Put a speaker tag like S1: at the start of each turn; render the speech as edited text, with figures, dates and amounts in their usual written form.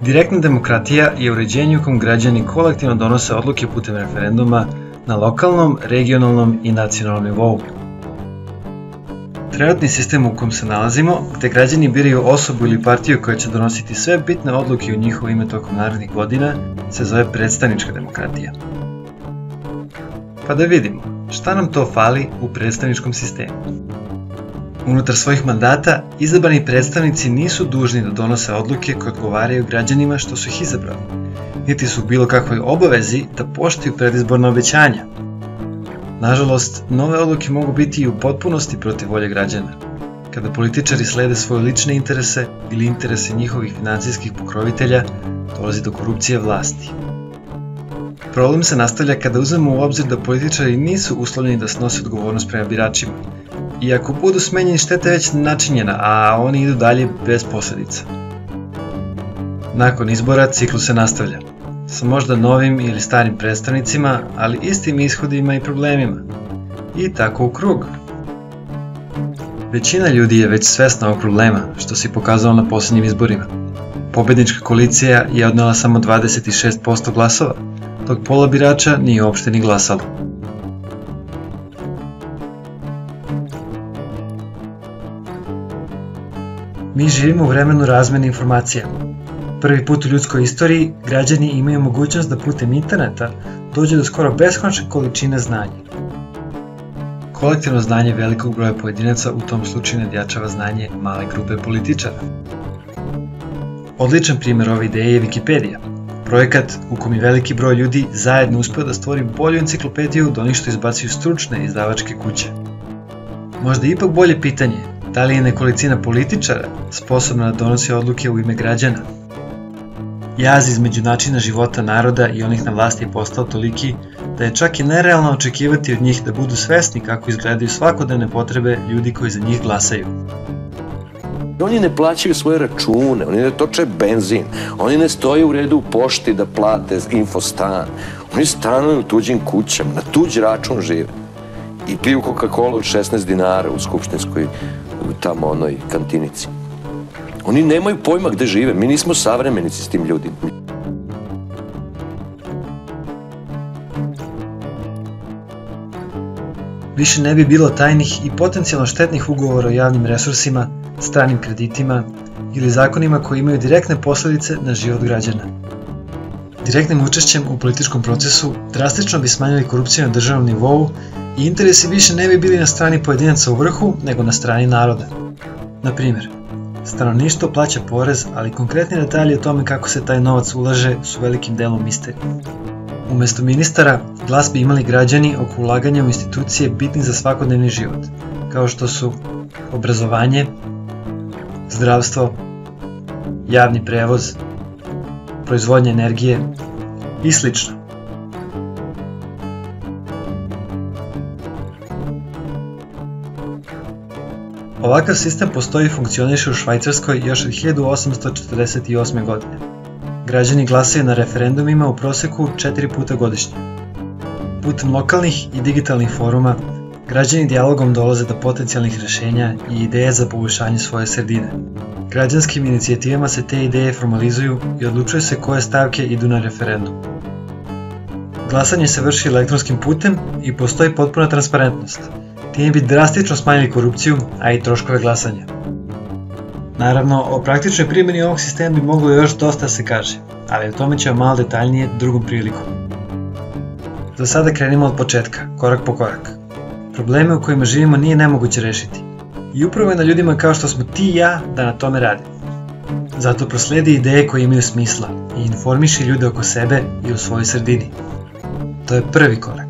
S1: Direktna demokratija je uređenje u kojem građani kolektivno donose odluke putem referenduma na lokalnom, regionalnom i nacionalnom nivou. Trenutni sistem u kojem se nalazimo, gde građani biraju osobu ili partiju koja će donositi sve bitne odluke u njihovo ime tokom narednih godina, se zove predstavnička demokratija. Pa da vidimo, šta nam to fali u predstavničkom sistemu? Unutar svojih mandata, izabrani predstavnici nisu dužni da donose odluke koje odgovaraju građanima što su ih izabrali, niti su u bilo kakvoj obavezi da poštuju predizborna obećanja. Nažalost, nove odluke mogu biti i u potpunosti protiv volje građana, kada političari slede svoje lične interese ili interese njihovih finansijskih pokrovitelja, dolazi do korupcije vlasti. Problem se nastavlja kada uzmemo u obzir da političari nisu uslovljeni da snose odgovornost prema biračima, i ako budu smenjeni šteta je već načinjena, a oni idu dalje bez posledica. Nakon izbora ciklus se nastavlja, sa možda novim ili starim predstavnicima, ali istim ishodima i problemima. I tako u krug. Većina ljudi je već svesna ovog problema, što se pokazalo na posljednjim izborima. Pobednička koalicija je odnela samo 26% glasova, dok pola birača nije uopšte ni glasalo. Mi živimo u vremenu razmene informacija. Prvi put u ljudskoj istoriji građani imaju mogućnost da putem interneta dođu do skoro beskonačne količine znanja. Kolektivno znanje velikog broja pojedinaca u tom slučaju nadjačava znanje male grupe političara. Odličan primjer ove ideje je Wikipedia, projekat u kom je veliki broj ljudi zajedno uspeo da stvori bolju enciklopediju od onih što izbacuju stručne izdavačke kuće. Možda ipak bolje pitanje, da li je nekolicina političara sposobna da donosi odluke u ime građana? Jaz između načina života naroda i onih na vlasti je postao toliki da je čak i nerealno očekivati od njih da budu svesni kako izgledaju svakodnevne potrebe ljudi koji za njih glasaju.
S2: Oni ne plaćaju svoje račune, oni ne toče benzin, oni ne stoje u redu u pošti da plate infostan, oni stanuju u tuđim kućama, na tuđ račun žive i piju Coca-Cola od 16 dinara u skupštinskoj tamo onoj kantinici. Oni nemaju pojma gde žive, mi nismo savremenici s tim ljudima.
S1: Više ne bi bilo tajnih i potencijalno štetnih ugovora o javnim resursima, stranim kreditima ili zakonima koji imaju direktne posledice na život građana. Direktnim učešćem u političkom procesu drastično bi smanjili korupciju na državnom nivou i interesi više ne bi bili na strani pojedinaca u vrhu, nego na strani naroda. Na primjer, stanovništvo plaća porez, ali konkretni detalji o tome kako se taj novac ulaže su velikim delom misterije. Umesto ministara, glas bi imali građani oko ulaganja u institucije bitni za svakodnevni život, kao što su obrazovanje, zdravstvo, javni prevoz, proizvodnja energije i sl. Ovakav sistem postoji i funkcioniše u Švajcarskoj još od 1848. godine. Građani glasaju na referendumima u proseku 4 puta godišnje. Putem lokalnih i digitalnih foruma, građani dijalogom dolaze do potencijalnih rešenja i ideje za poboljšanje svoje sredine. Građanskim inicijativama se te ideje formalizuju i odlučuje se koje stavke idu na referendum. Glasanje se vrši elektronskim putem i postoji potpuna transparentnost. Time bi drastično smanjili korupciju, a i troškove glasanja. Naravno, o praktičnoj primjeni ovog sistema bi moglo još dosta se kaže, ali o tome ćemo malo detaljnije drugom prilikom. Za sada krenimo od početka, korak po korak. Probleme u kojima živimo nije nemoguće rešiti. I upravo je na ljudima kao što smo ti i ja da na tome radimo. Zato prosledi ideje koje imaju smisla i informiši ljude oko sebe i u svojoj sredini. To je prvi korak.